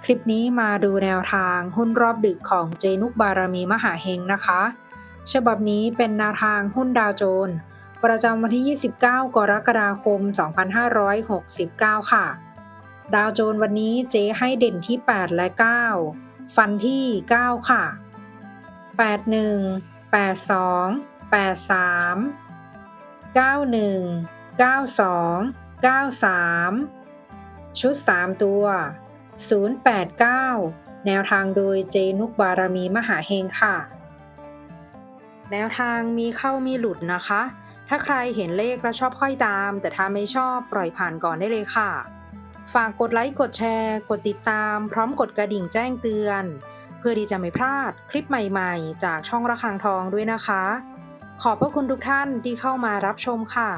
ลิปนี้มาดูแนวทางหุ้นรอบดึกของเจนุกบารมีมหาเฮงนะคะฉบับนี้เป็นแนวทางหุ้นดาวโจนส์ประจำวันที่ 29 กรกฎาคม 2569 ค่ะ ดาวโจนส์วันนี้เจให้เด่นที่ 8 และ 9 ฟันที่ 9 ค่ะ 81 82 83 91 92 93 ชุด 3 ตัว 089 แนวทางโดยเจนุกบารมีมหาเฮงค่ะ แนวทางมีเข้ามีหลุดนะคะ ถ้าใครเห็นเลขแล้วชอบค่อยตาม แต่ถ้าไม่ชอบปล่อยผ่านก่อนได้เลยค่ะ ฝากกดไลค์กดแชร์กดติดตามพร้อมกดกระดิ่งแจ้งเตือน เพื่อที่จะไม่พลาดคลิปใหม่ๆจากช่องระฆังทองด้วยนะคะ ขอบพระคุณทุกท่านที่เข้ามารับชมค่ะ